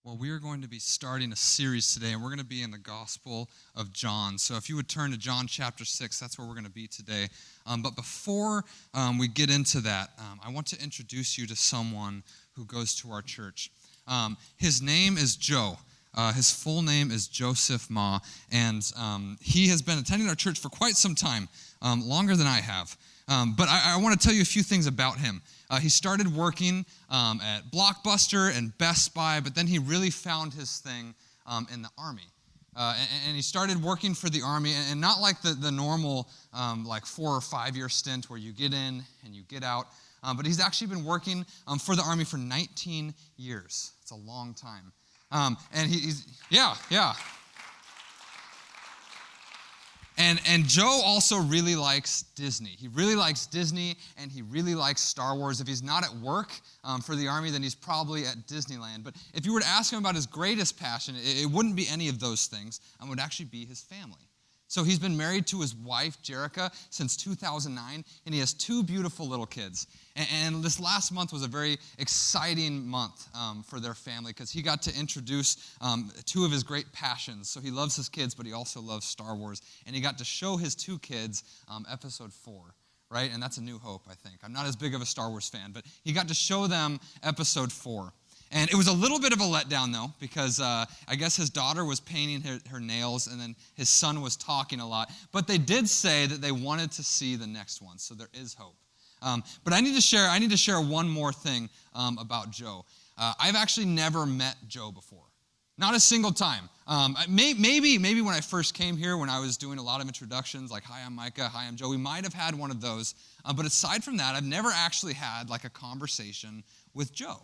Well, we are going to be starting a series today, and we're going to be in the Gospel of John. So if you would turn to John chapter 6, that's where we're going to be today. But before we get into that, I want to introduce you to someone who goes to our church. His name is Joe. His full name is Joseph Ma, and he has been attending our church for quite some time, longer than I have. But I want to tell you a few things about him. He started working at Blockbuster and Best Buy, but then he really found his thing in the Army. And he started working for the Army, and not like the normal like 4 or 5 year stint where you get in and you get out, but he's actually been working for the Army for 19 years. It's a long time. And yeah. And Joe also really likes Disney. He really likes Disney, and he really likes Star Wars. If he's not at work for the Army, then he's probably at Disneyland. But if you were to ask him about his greatest passion, it wouldn't be any of those things. It would actually be his family. So he's been married to his wife, Jerica, since 2009, and he has 2 beautiful little kids. And this last month was a very exciting month for their family because he got to introduce 2 of his great passions. So he loves his kids, but he also loves Star Wars. And he got to show his 2 kids Episode 4, right? And that's A New Hope, I think. I'm not as big of a Star Wars fan, but he got to show them Episode 4. And it was a little bit of a letdown, though, because I guess his daughter was painting her nails, and then his son was talking a lot. But they did say that they wanted to see the next one, so there is hope. But I need to share one more thing about Joe. I've actually never met Joe before, not a single time. Maybe when I first came here, when I was doing a lot of introductions, like "Hi, I'm Micah," "Hi, I'm Joe." We might have had one of those. But aside from that, I've never actually had like a conversation with Joe.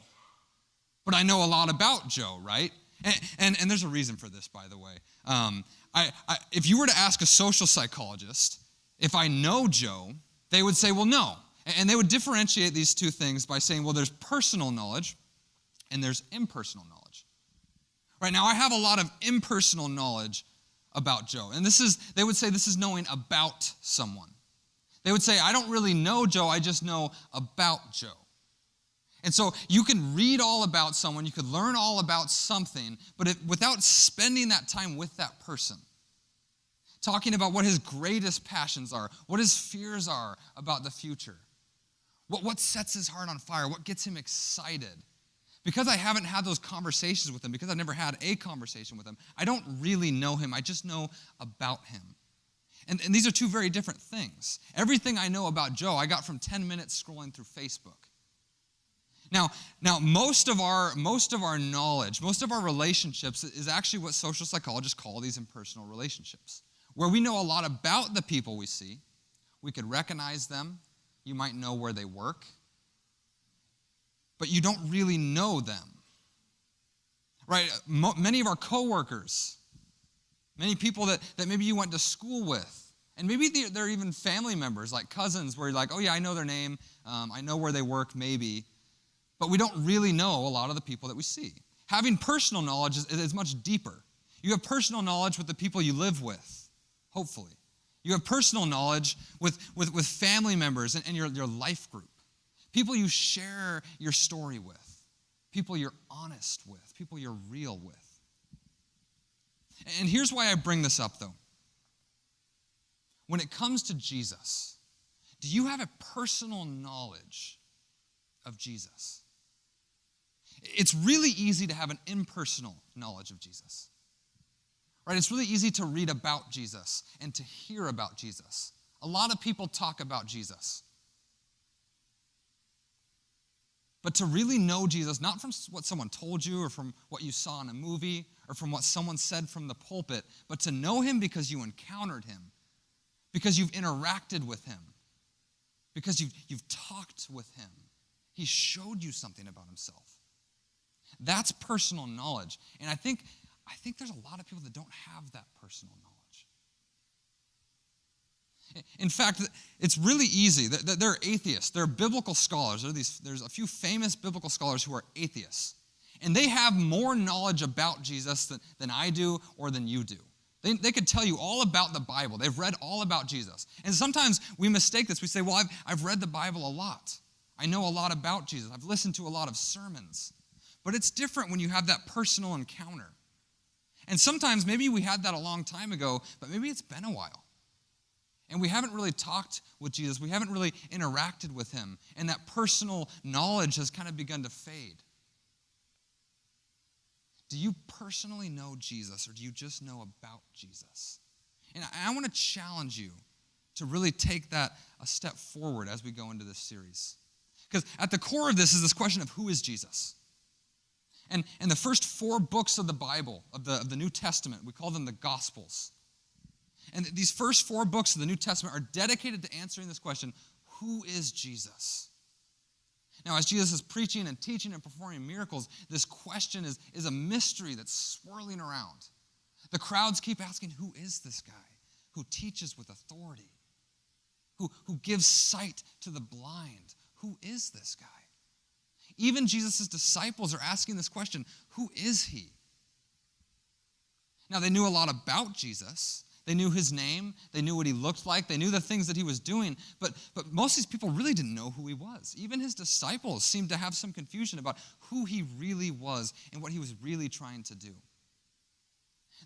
But I know a lot about Joe, right? And there's a reason for this, by the way. If you were to ask a social psychologist if I know Joe, they would say, well, no. And they would differentiate these 2 things by saying, well, there's personal knowledge and there's impersonal knowledge. Right now, I have a lot of impersonal knowledge about Joe. And they would say this is knowing about someone. They would say, I don't really know Joe, I just know about Joe. And so you can read all about someone, you could learn all about something, but without spending that time with that person, talking about what his greatest passions are, what his fears are about the future, what sets his heart on fire, what gets him excited. Because I haven't had those conversations with him, because I've never had a conversation with him, I don't really know him, I just know about him. And these are 2 very different things. Everything I know about Joe, I got from 10 minutes scrolling through Facebook. Now, most of our knowledge, most of our relationships is actually what social psychologists call these impersonal relationships, where we know a lot about the people we see. We could recognize them. You might know where they work, but you don't really know them, right? Many of our coworkers, many people that maybe you went to school with, and maybe they're even family members, like cousins, where you're like, oh yeah, I know their name, I know where they work, maybe. But we don't really know a lot of the people that we see. Having personal knowledge is much deeper. You have personal knowledge with the people you live with, hopefully. You have personal knowledge with family members and your life group. People you share your story with. People you're honest with. People you're real with. And here's why I bring this up, though. When it comes to Jesus, do you have a personal knowledge of Jesus? It's really easy to have an impersonal knowledge of Jesus, right? It's really easy to read about Jesus and to hear about Jesus. A lot of people talk about Jesus. But to really know Jesus, not from what someone told you or from what you saw in a movie or from what someone said from the pulpit, but to know him because you encountered him, because you've interacted with him, because you've talked with him. He showed you something about himself. That's personal knowledge. And I think there's a lot of people that don't have that personal knowledge. In fact, it's really easy. There are atheists. There are biblical scholars. There's a few famous biblical scholars who are atheists. And they have more knowledge about Jesus than I do or than you do. They could tell you all about the Bible. They've read all about Jesus. And sometimes we mistake this. We say, well, I've read the Bible a lot. I know a lot about Jesus. I've listened to a lot of sermons. But it's different when you have that personal encounter. And sometimes maybe we had that a long time ago, but maybe it's been a while. And we haven't really talked with Jesus. We haven't really interacted with him. And that personal knowledge has kind of begun to fade. Do you personally know Jesus, or do you just know about Jesus? And I want to challenge you to really take that a step forward as we go into this series. Because at the core of this is this question of who is Jesus? And the first 4 books of the Bible, of the New Testament, we call them the Gospels. And these first 4 books of the New Testament are dedicated to answering this question, who is Jesus? Now, as Jesus is preaching and teaching and performing miracles, this question is a mystery that's swirling around. The crowds keep asking, who is this guy who teaches with authority? Who gives sight to the blind? Who is this guy? Even Jesus' disciples are asking this question, who is he? Now, they knew a lot about Jesus. They knew his name. They knew what he looked like. They knew the things that he was doing. But most of these people really didn't know who he was. Even his disciples seemed to have some confusion about who he really was and what he was really trying to do.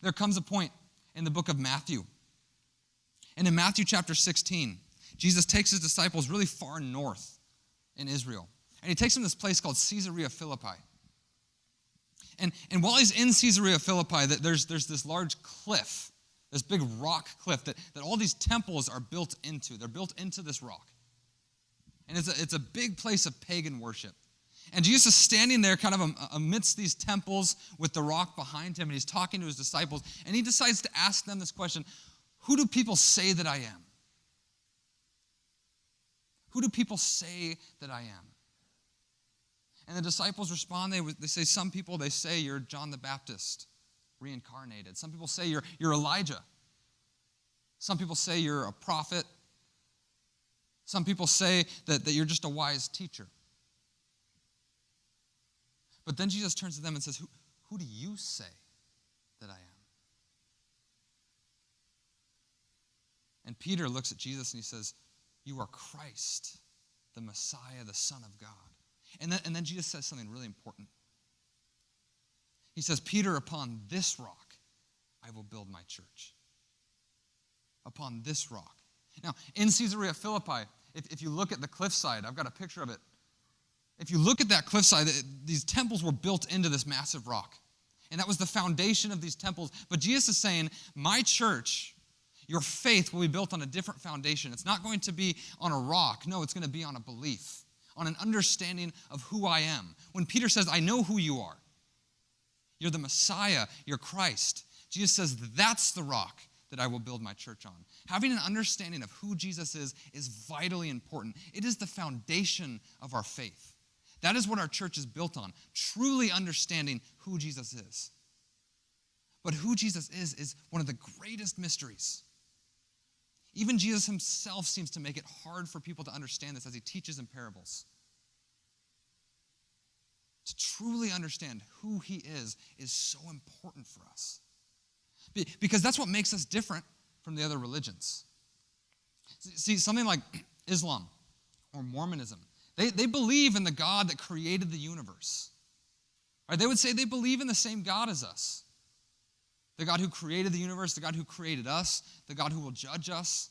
There comes a point in the book of Matthew. And in Matthew chapter 16, Jesus takes his disciples really far north in Israel. And he takes them to this place called Caesarea Philippi. And while he's in Caesarea Philippi, there's this large cliff, this big rock cliff that all these temples are built into. They're built into this rock. And it's a big place of pagan worship. And Jesus is standing there kind of amidst these temples with the rock behind him, and he's talking to his disciples, and he decides to ask them this question, who do people say that I am? Who do people say that I am? And the disciples respond, they say, some people, they say you're John the Baptist, reincarnated. Some people say you're Elijah. Some people say you're a prophet. Some people say that you're just a wise teacher. But then Jesus turns to them and says, who do you say that I am? And Peter looks at Jesus and he says, you are Christ, the Messiah, the Son of God. And then Jesus says something really important. He says, Peter, upon this rock, I will build my church. Upon this rock. Now, in Caesarea Philippi, if you look at the cliffside, I've got a picture of it. If you look at that cliffside, these temples were built into this massive rock. And that was the foundation of these temples. But Jesus is saying, my church, your faith will be built on a different foundation. It's not going to be on a rock. No, it's going to be on a belief, on an understanding of who I am. When Peter says, I know who you are. You're the Messiah. You're Christ. Jesus says, that's the rock that I will build my church on. Having an understanding of who Jesus is vitally important. It is the foundation of our faith. That is what our church is built on, truly understanding who Jesus is. But who Jesus is one of the greatest mysteries. Even Jesus himself seems to make it hard for people to understand this as he teaches in parables. To truly understand who he is so important for us. Because that's what makes us different from the other religions. See, something like Islam or Mormonism, they believe in the God that created the universe. Right? They would say they believe in the same God as us. The God who created the universe, the God who created us, the God who will judge us.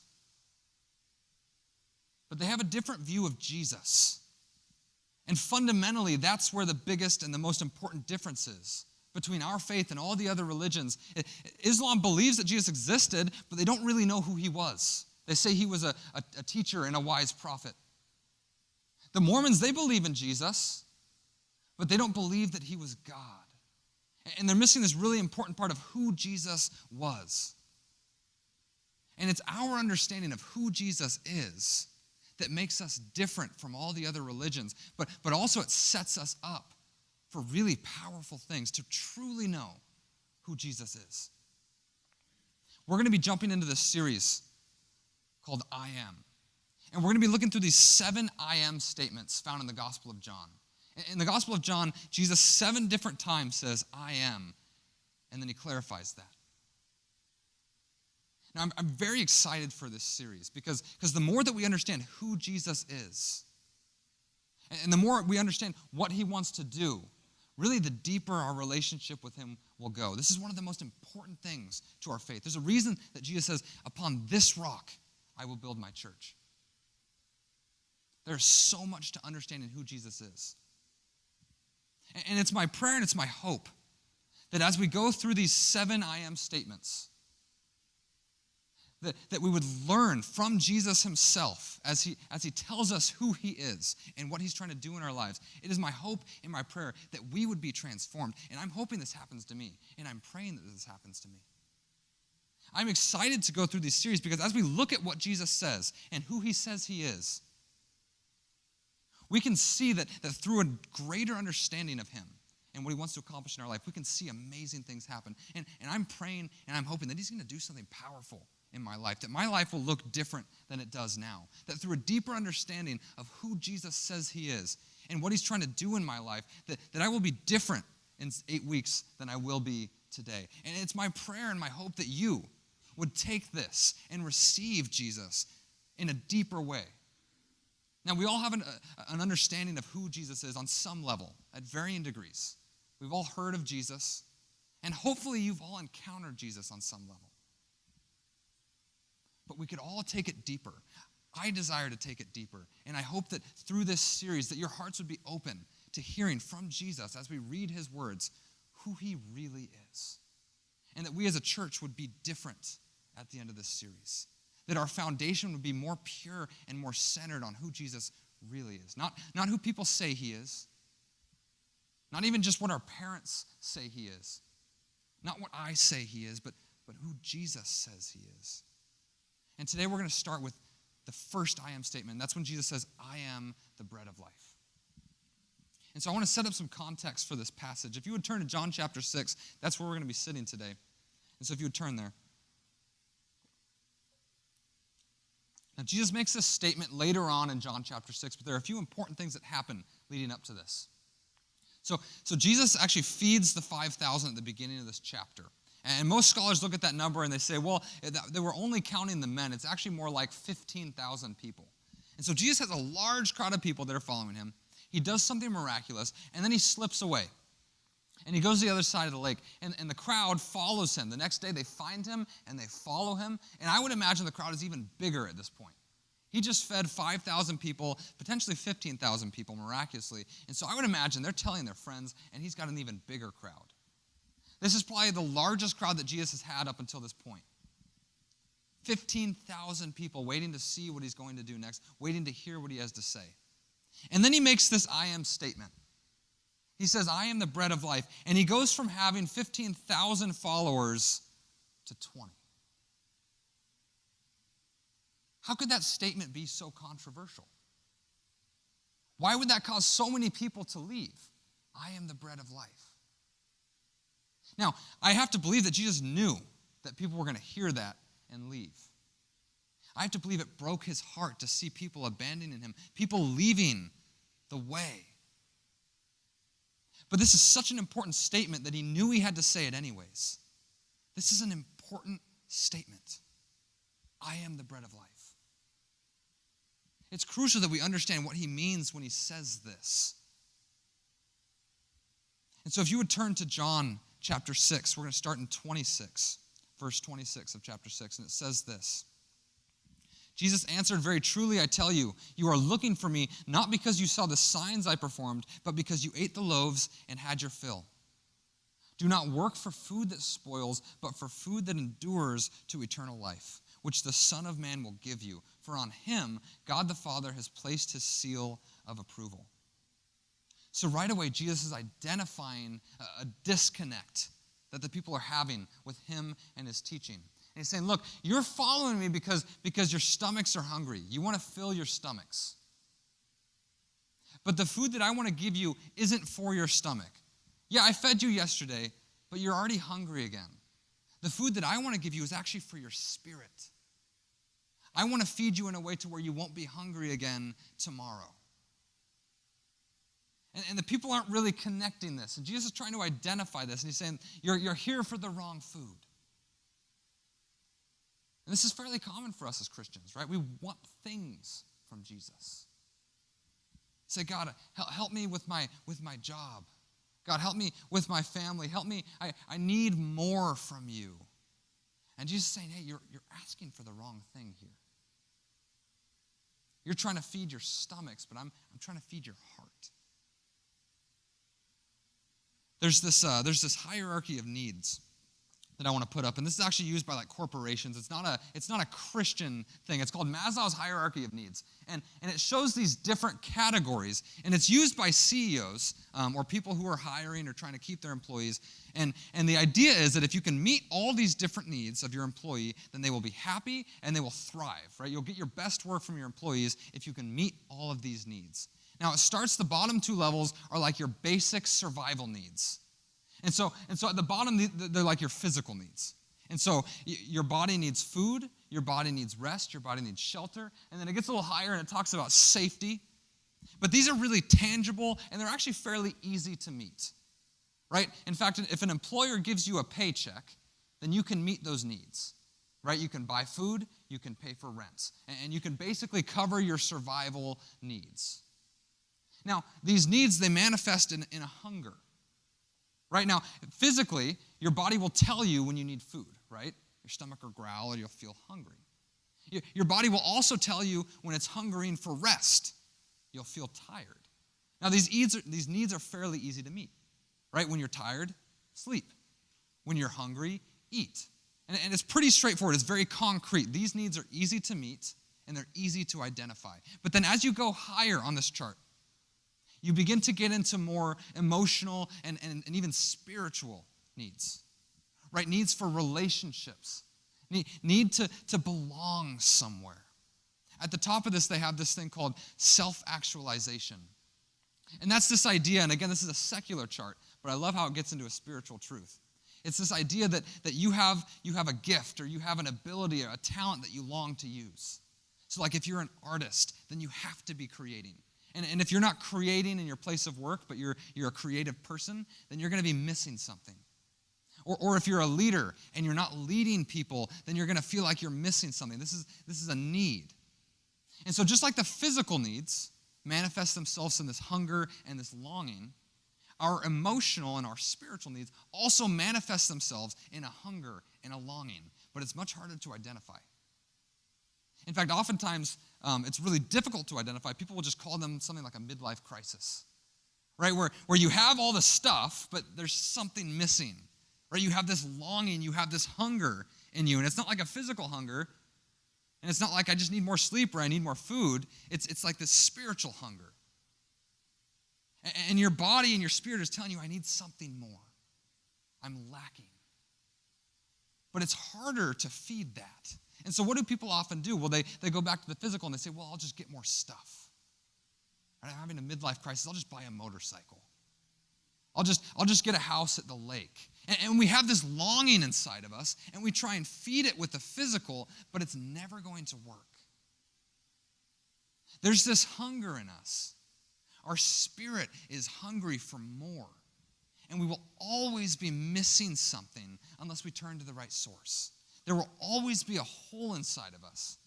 But they have a different view of Jesus. And fundamentally, that's where the biggest and the most important difference is between our faith and all the other religions. Islam believes that Jesus existed, but they don't really know who he was. They say he was a teacher and a wise prophet. The Mormons, they believe in Jesus, but they don't believe that he was God. And they're missing this really important part of who Jesus was. And it's our understanding of who Jesus is that makes us different from all the other religions. But also it sets us up for really powerful things to truly know who Jesus is. We're going to be jumping into this series called I Am. And we're going to be looking through these 7 I Am statements found in the Gospel of John. In the Gospel of John, Jesus 7 different times says, I am, and then he clarifies that. Now, I'm very excited for this series because the more that we understand who Jesus is, and the more we understand what he wants to do, really the deeper our relationship with him will go. This is one of the most important things to our faith. There's a reason that Jesus says, upon this rock, I will build my church. There's so much to understand in who Jesus is. And it's my prayer and it's my hope that as we go through these 7 I am statements, that we would learn from Jesus himself as he tells us who he is and what he's trying to do in our lives. It is my hope and my prayer that we would be transformed. And I'm hoping this happens to me. And I'm praying that this happens to me. I'm excited to go through this series because as we look at what Jesus says and who he says he is, we can see that through a greater understanding of him and what he wants to accomplish in our life, we can see amazing things happen. And I'm praying and I'm hoping that he's going to do something powerful in my life, that my life will look different than it does now, that through a deeper understanding of who Jesus says he is and what he's trying to do in my life, that I will be different in 8 weeks than I will be today. And it's my prayer and my hope that you would take this and receive Jesus in a deeper way. Now, we all have an understanding of who Jesus is on some level, at varying degrees. We've all heard of Jesus, and hopefully you've all encountered Jesus on some level. But we could all take it deeper. I desire to take it deeper, and I hope that through this series that your hearts would be open to hearing from Jesus as we read his words who he really is, and that we as a church would be different at the end of this series, that our foundation would be more pure and more centered on who Jesus really is, not who people say he is, not even just what our parents say he is, not what I say he is, but who Jesus says he is. And today we're going to start with the first I am statement. That's when Jesus says, I am the bread of life. And so I want to set up some context for this passage. If you would turn to John chapter 6, that's where we're going to be sitting today. And so if you would turn there. Now, Jesus makes this statement later on in John chapter 6, but there are a few important things that happen leading up to this. So Jesus actually feeds the 5,000 at the beginning of this chapter. And most scholars look at that number and they say, well, they were only counting the men. It's actually more like 15,000 people. And so Jesus has a large crowd of people that are following him. He does something miraculous, and then he slips away. And he goes to the other side of the lake, and the crowd follows him. The next day they find him, and they follow him. And I would imagine the crowd is even bigger at this point. He just fed 5,000 people, potentially 15,000 people miraculously. And so I would imagine they're telling their friends, and he's got an even bigger crowd. This is probably the largest crowd that Jesus has had up until this point. 15,000 people waiting to see what he's going to do next, waiting to hear what he has to say. And then he makes this I am statement. He says, I am the bread of life. And he goes from having 15,000 followers to 20. How could that statement be so controversial? Why would that cause so many people to leave? I am the bread of life. Now, I have to believe that Jesus knew that people were going to hear that and leave. I have to believe it broke his heart to see people abandoning him, people leaving the way. But this is such an important statement that he knew he had to say it anyways. This is an important statement. I am the bread of life. It's crucial that we understand what he means when he says this. And so if you would turn to John chapter 6, we're going to start in 26, verse 26 of chapter 6, and it says this. Jesus answered, very truly I tell you, you are looking for me not because you saw the signs I performed, but because you ate the loaves and had your fill. Do not work for food that spoils, but for food that endures to eternal life, which the Son of Man will give you. For on him, God the Father has placed his seal of approval. So right away, Jesus is identifying a disconnect that the people are having with him and his teaching. And he's saying, look, you're following me because your stomachs are hungry. You want to fill your stomachs. But the food that I want to give you isn't for your stomach. Yeah, I fed you yesterday, but you're already hungry again. The food that I want to give you is actually for your spirit. I want to feed you in a way to where you won't be hungry again tomorrow. And the people aren't really connecting this. And Jesus is trying to identify this. And he's saying, you're here for the wrong food. And this is fairly common for us as Christians, right? We want things from Jesus. Say, God, help me with my job. God, help me with my family. Help me. I need more from you. And Jesus is saying, hey, you're asking for the wrong thing here. You're trying to feed your stomachs, but I'm trying to feed your heart. There's this hierarchy of needs that I want to put up, and this is actually used by like corporations. It's not a Christian thing. It's called Maslow's hierarchy of needs, and it shows these different categories, and it's used by CEOs or people who are hiring or trying to keep their employees. And the idea is that if you can meet all these different needs of your employee, then they will be happy and they will thrive. Right? You'll get your best work from your employees if you can meet all of these needs. Now, it starts, the bottom two levels are like your basic survival needs. And so at the bottom, they're like your physical needs. And so your body needs food, your body needs rest, your body needs shelter, and then it gets a little higher and it talks about safety. But these are really tangible, and they're actually fairly easy to meet, right? In fact, if an employer gives you a paycheck, then you can meet those needs, right? You can buy food, you can pay for rent, and you can basically cover your survival needs. Now, these needs, they manifest in a hunger. Right now, physically, your body will tell you when you need food, right? Your stomach will growl or you'll feel hungry. Your body will also tell you when it's hungering for rest. You'll feel tired. Now, these needs are fairly easy to meet, right? When you're tired, sleep. When you're hungry, eat. And it's pretty straightforward. It's very concrete. These needs are easy to meet, and they're easy to identify. But then as you go higher on this chart, you begin to get into more emotional and even spiritual needs, right? Needs for relationships, need to belong somewhere. At the top of this, they have this thing called self-actualization. And that's this idea, and again, this is a secular chart, but I love how it gets into a spiritual truth. It's this idea that you have a gift or you have an ability or a talent that you long to use. So like if you're an artist, then you have to be creating. And if you're not creating in your place of work, but you're a creative person, then you're going to be missing something. Or if you're a leader and you're not leading people, then you're going to feel like you're missing something. This is a need. And so just like the physical needs manifest themselves in this hunger and this longing, our emotional and our spiritual needs also manifest themselves in a hunger and a longing, but it's much harder to identify. In fact, oftentimes, it's really difficult to identify. People will just call them something like a midlife crisis, right? Where you have all the stuff, but there's something missing, right? You have this longing, you have this hunger in you, and it's not like a physical hunger, and it's not like I just need more sleep or I need more food. It's like this spiritual hunger. And your body and your spirit is telling you, I need something more. I'm lacking. But it's harder to feed that. And so what do people often do? Well, they go back to the physical and they say, well, I'll just get more stuff. Right? I'm having a midlife crisis. I'll just buy a motorcycle. I'll just get a house at the lake. And we have this longing inside of us, and we try and feed it with the physical, but it's never going to work. There's this hunger in us. Our spirit is hungry for more. And we will always be missing something unless we turn to the right source. There will always be a hole inside of us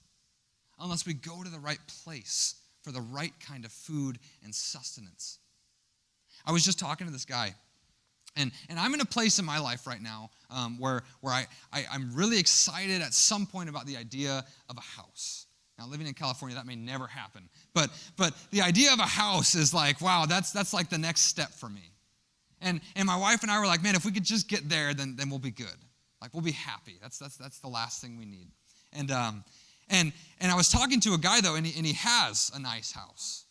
unless we go to the right place for the right kind of food and sustenance. I was just talking to this guy, and I'm in a place in my life right now where I'm really excited at some point about the idea of a house. Now, living in California, that may never happen. But the idea of a house is like, wow, that's like the next step for me. And my wife and I were like, man, if we could just get there, then we'll be good. Like, we'll be happy. That's the last thing we need. And I was talking to a guy, though, and he has a nice house.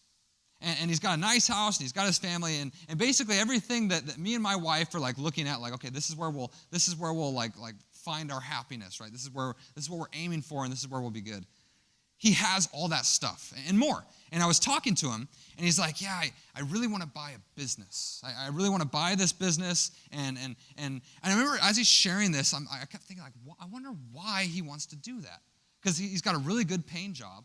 And he's got a nice house, and he's got his family, and basically everything that me and my wife are like looking at, like, okay, this is where we'll like find our happiness, right? This is what we're aiming for, and this is where we'll be good. He has all that stuff and more. And I was talking to him, and he's like, yeah, I really want to buy a business. I really want to buy this business. And I remember as he's sharing this, I kept thinking, like, I wonder why he wants to do that. Because he's got a really good paying job.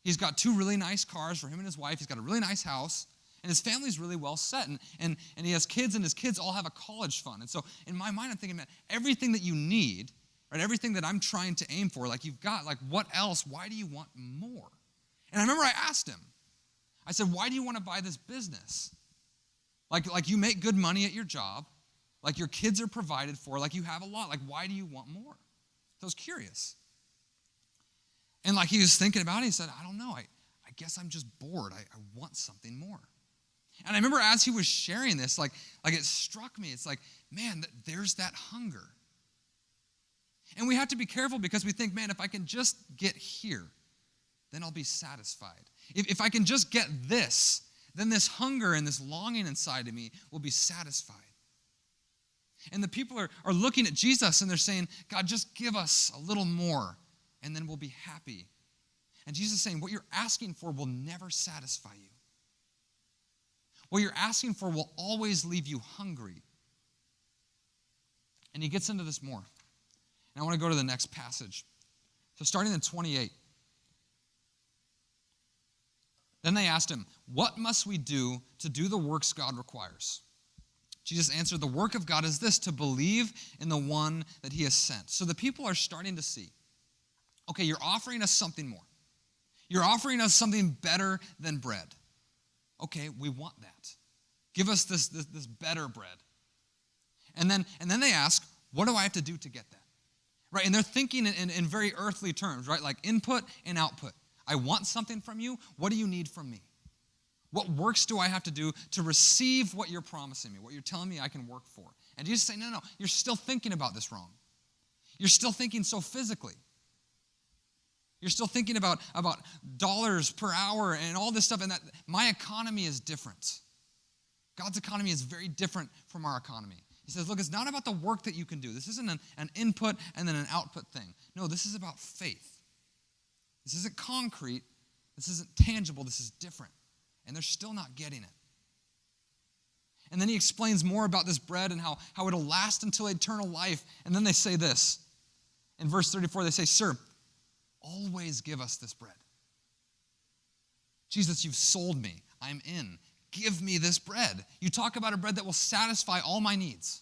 He's got 2 really nice cars for him and his wife. He's got a really nice house. And his family's really well set. And he has kids, and his kids all have a college fund. And so in my mind, I'm thinking, man, everything that you need, right, everything that I'm trying to aim for, like you've got, like what else? Why do you want more? And I remember I asked him, I said, why do you want to buy this business? Like you make good money at your job. Like your kids are provided for. Like you have a lot. Like why do you want more? So I was curious. And like he was thinking about it, he said, I don't know. I guess I'm just bored. I want something more. And I remember as he was sharing this, like it struck me. It's like, man, there's that hunger. And we have to be careful because we think, man, if I can just get here, then I'll be satisfied. If I can just get this, then this hunger and this longing inside of me will be satisfied. And the people are looking at Jesus and they're saying, God, just give us a little more and then we'll be happy. And Jesus is saying, what you're asking for will never satisfy you. What you're asking for will always leave you hungry. And he gets into this more. And I want to go to the next passage. So starting in 28. Then they asked him, what must we do to do the works God requires? Jesus answered, the work of God is this, to believe in the one that he has sent. So the people are starting to see, okay, you're offering us something more. You're offering us something better than bread. Okay, we want that. Give us this better bread. And then they ask, what do I have to do to get that? Right, and they're thinking in very earthly terms, right? Like input and output. I want something from you. What do you need from me? What works do I have to do to receive what you're promising me, what you're telling me I can work for? And Jesus say, no, you're still thinking about this wrong. You're still thinking so physically. You're still thinking about dollars per hour and all this stuff, and that my economy is different. God's economy is very different from our economy. He says, look, it's not about the work that you can do. This isn't an input and then an output thing. No, this is about faith. This isn't concrete. This isn't tangible. This is different. And they're still not getting it. And then he explains more about this bread and how it'll last until eternal life. And then they say this. In verse 34, they say, sir, always give us this bread. Jesus, you've sold me. I'm in. Give me this bread. You talk about a bread that will satisfy all my needs,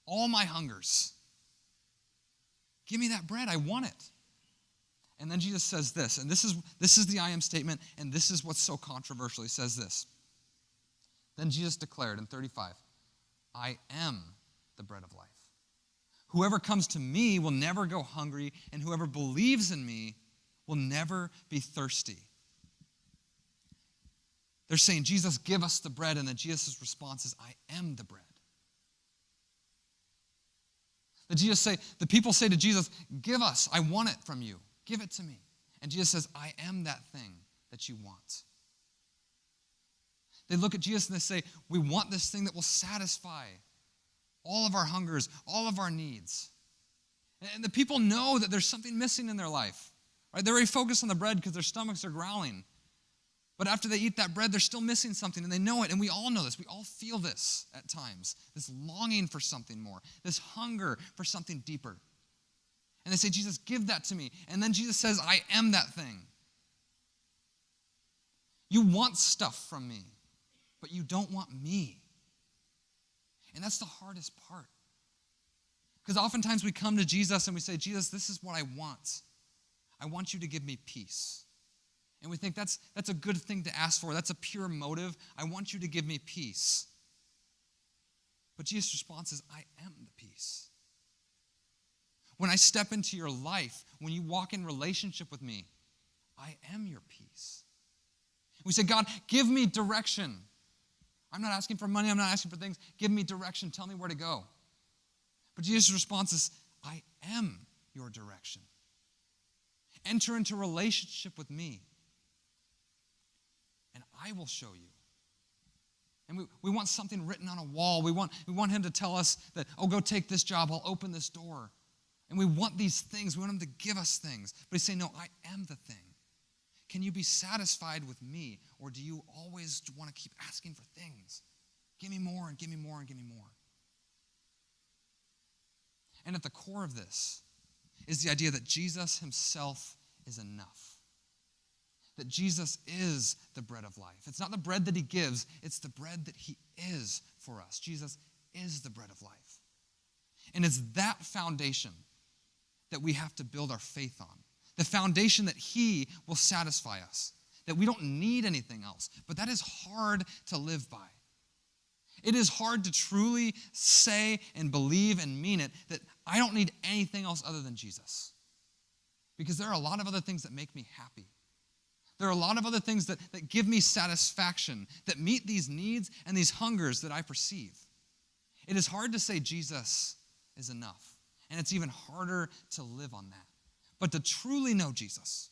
all my hungers. Give me that bread. I want it. And then Jesus says this, and this is the I am statement, and this is what's so controversial. He says this. Then Jesus declared in 35, I am the bread of life. Whoever comes to me will never go hungry, and whoever believes in me will never be thirsty. They're saying, Jesus, give us the bread, and then Jesus' response is, I am the bread. The people say to Jesus, give us, I want it from you. Give it to me. And Jesus says, I am that thing that you want. They look at Jesus and they say, we want this thing that will satisfy all of our hungers, all of our needs. And the people know that there's something missing in their life. Right? They're very focused on the bread because their stomachs are growling. But after they eat that bread, they're still missing something, and they know it, and we all know this. We all feel this at times, this longing for something more, this hunger for something deeper. And they say, Jesus, give that to me. And then Jesus says, I am that thing. You want stuff from me, but you don't want me. And that's the hardest part. Because oftentimes we come to Jesus and we say, Jesus, this is what I want. I want you to give me peace. And we think that's a good thing to ask for. That's a pure motive. I want you to give me peace. But Jesus' response is, I am the peace. When I step into your life, when you walk in relationship with me, I am your peace. We say, God, give me direction. I'm not asking for money. I'm not asking for things. Give me direction. Tell me where to go. But Jesus' response is, I am your direction. Enter into relationship with me, and I will show you. And we want something written on a wall. We want him to tell us that, oh, go take this job. I'll open this door. And we want these things. We want him to give us things. But he's saying, no, I am the thing. Can you be satisfied with me? Or do you always want to keep asking for things? Give me more and give me more and give me more. And at the core of this is the idea that Jesus himself is enough. That Jesus is the bread of life. It's not the bread that he gives, it's the bread that he is for us. Jesus is the bread of life. And it's that foundation that we have to build our faith on. The foundation that he will satisfy us. That we don't need anything else. But that is hard to live by. It is hard to truly say and believe and mean it that I don't need anything else other than Jesus. Because there are a lot of other things that make me happy. There are a lot of other things that give me satisfaction, that meet these needs and these hungers that I perceive. It is hard to say Jesus is enough, and it's even harder to live on that. But to truly know Jesus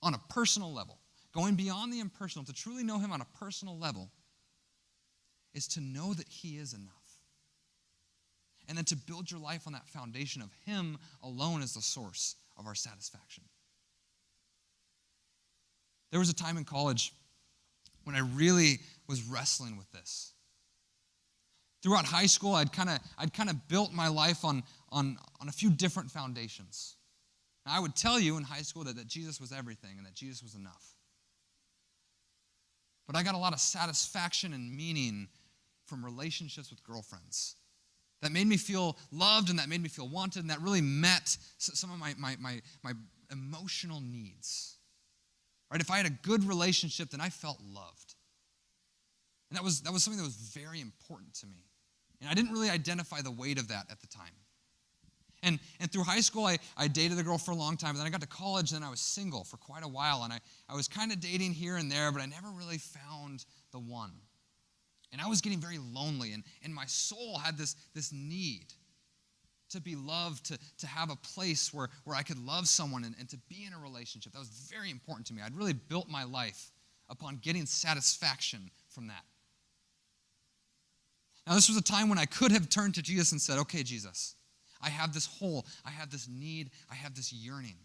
on a personal level, going beyond the impersonal, to truly know him on a personal level, is to know that he is enough. And then to build your life on that foundation of him alone as the source of our satisfaction. There was a time in college when I really was wrestling with this. Throughout high school, I'd kind of built my life on a few different foundations. Now, I would tell you in high school that Jesus was everything and that Jesus was enough. But I got a lot of satisfaction and meaning from relationships with girlfriends that made me feel loved and that made me feel wanted and that really met some of my emotional needs. Right? If I had a good relationship, then I felt loved. And that was something that was very important to me. And I didn't really identify the weight of that at the time. And through high school, I dated a girl for a long time. But then I got to college, and then I was single for quite a while. And I was kind of dating here and there, but I never really found the one. And I was getting very lonely. And my soul had this need to be loved, to have a place where I could love someone and to be in a relationship. That was very important to me. I'd really built my life upon getting satisfaction from that. Now, this was a time when I could have turned to Jesus and said, okay, Jesus, I have this hole, I have this need, I have this yearning.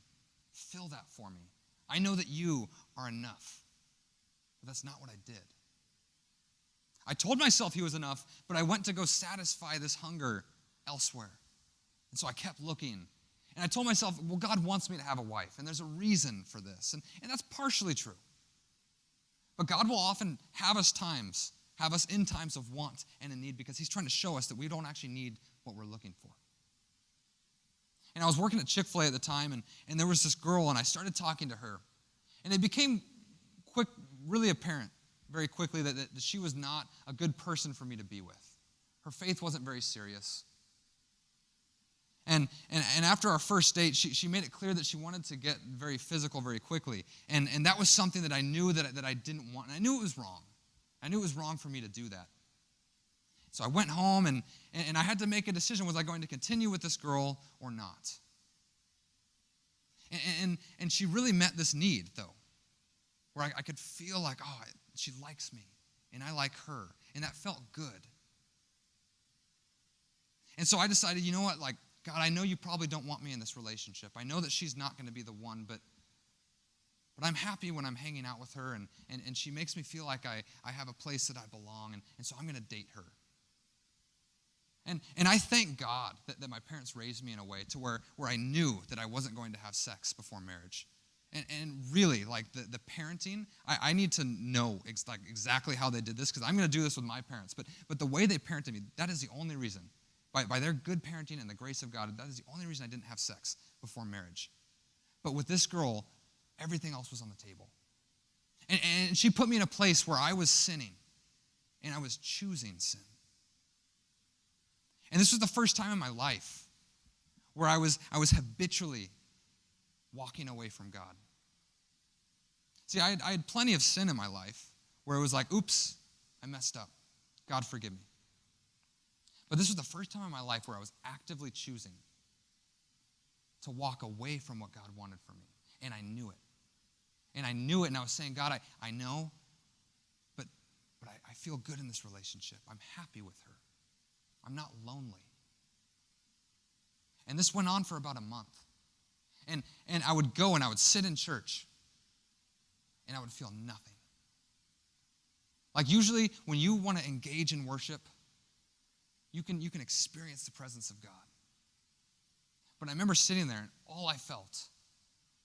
Fill that for me. I know that you are enough. But that's not what I did. I told myself he was enough, but I went to go satisfy this hunger elsewhere. And so I kept looking. And I told myself, well, God wants me to have a wife, and there's a reason for this. And that's partially true. But God will often have us in times of want and in need because he's trying to show us that we don't actually need what we're looking for. And I was working at Chick-fil-A at the time, and there was this girl, and I started talking to her. And it became really apparent very quickly that she was not a good person for me to be with. Her faith wasn't very serious. And after our first date, she made it clear that she wanted to get very physical very quickly. And that was something that I knew that I didn't want. And I knew it was wrong. I knew it was wrong for me to do that. So I went home, and I had to make a decision. Was I going to continue with this girl or not? And she really met this need, though, where I could feel like, oh, she likes me, and I like her, and that felt good. And so I decided, you know what, like, God, I know you probably don't want me in this relationship. I know that she's not going to be the one, but I'm happy when I'm hanging out with her, and she makes me feel like I have a place that I belong, and so I'm going to date her. And I thank God that my parents raised me in a way to where I knew that I wasn't going to have sex before marriage. And really, like the parenting, I need to know exactly how they did this because I'm going to do this with my parents. But the way they parented me, that is the only reason. By their good parenting and the grace of God, that is the only reason I didn't have sex before marriage. But with this girl, everything else was on the table. And she put me in a place where I was sinning, and I was choosing sin. And this was the first time in my life where I was habitually walking away from God. See, I had plenty of sin in my life where it was like, oops, I messed up. God, forgive me. But this was the first time in my life where I was actively choosing to walk away from what God wanted for me. And I knew it. And I knew it, and I was saying, God, I know, but I feel good in this relationship. I'm happy with her. I'm not lonely. And this went on for about a month. And I would go and I would sit in church, and I would feel nothing. Like usually when you want to engage in worship, you can experience the presence of God. But I remember sitting there, and all I felt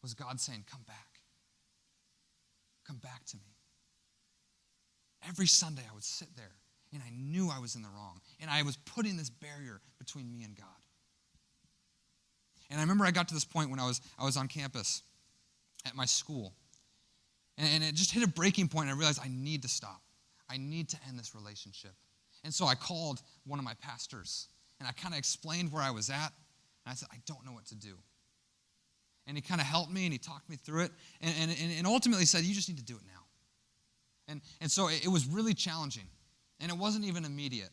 was God saying, come back. Come back to me. Every Sunday I would sit there, and I knew I was in the wrong. And I was putting this barrier between me and God. And I remember I got to this point when I was on campus at my school. And it just hit a breaking point, and I realized I need to stop. I need to end this relationship. And so I called one of my pastors, and I kind of explained where I was at, and I said, I don't know what to do. And he kind of helped me, and he talked me through it, and ultimately said, you just need to do it now. And so it was really challenging, and it wasn't even immediate.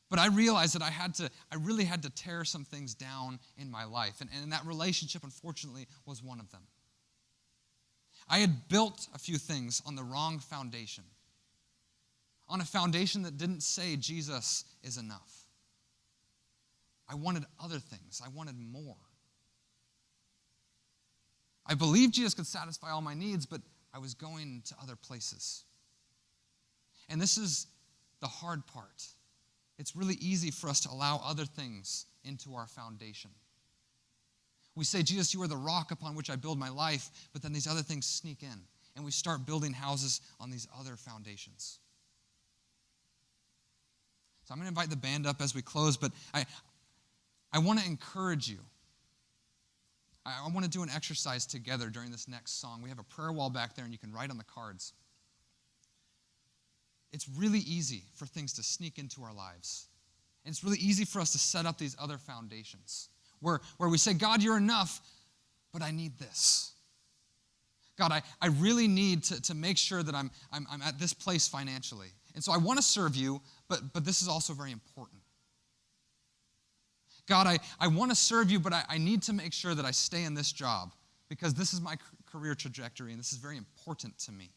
But I realized that I really had to tear some things down in my life, and that relationship, unfortunately, was one of them. I had built a few things on the wrong foundation, on a foundation that didn't say Jesus is enough. I wanted other things. I wanted more. I believed Jesus could satisfy all my needs, but I was going to other places. And this is the hard part. It's really easy for us to allow other things into our foundation. We say, Jesus, you are the rock upon which I build my life, but then these other things sneak in, and we start building houses on these other foundations. So I'm going to invite the band up as we close, but I want to encourage you. I want to do an exercise together during this next song. We have a prayer wall back there, and you can write on the cards. It's really easy for things to sneak into our lives. And it's really easy for us to set up these other foundations where we say, God, you're enough, but I need this. God, I really need to make sure that I'm at this place financially. And so I want to serve you, but this is also very important. God, I want to serve you, but I need to make sure that I stay in this job because this is my career trajectory and this is very important to me.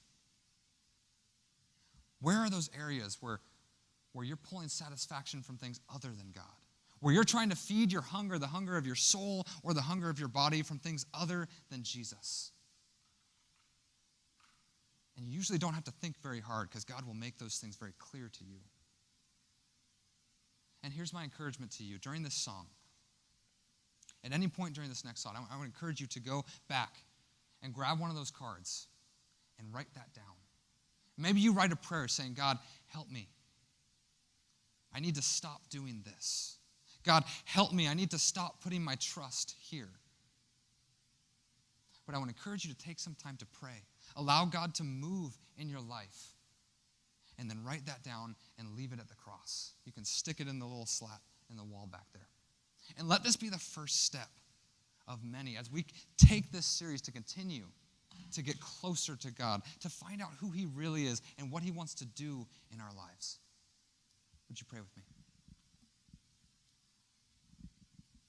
Where are those areas where you're pulling satisfaction from things other than God? Where you're trying to feed your hunger, the hunger of your soul or the hunger of your body from things other than Jesus? And you usually don't have to think very hard because God will make those things very clear to you. And here's my encouragement to you during this song. At any point during this next song, I would encourage you to go back and grab one of those cards and write that down. Maybe you write a prayer saying, God, help me. I need to stop doing this. God, help me. I need to stop putting my trust here. But I want to encourage you to take some time to pray. Allow God to move in your life. And then write that down and leave it at the cross. You can stick it in the little slat in the wall back there. And let this be the first step of many as we take this series to continue to get closer to God, to find out who he really is and what he wants to do in our lives. Would you pray with me?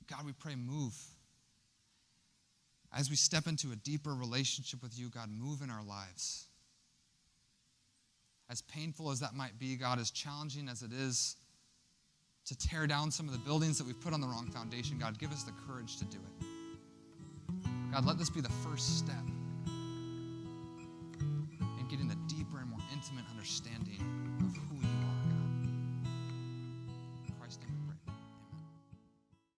God, we pray, move. As we step into a deeper relationship with you, God, move in our lives. As painful as that might be, God, as challenging as it is to tear down some of the buildings that we've put on the wrong foundation, God, give us the courage to do it. God, let this be the first step in getting a deeper and more intimate understanding of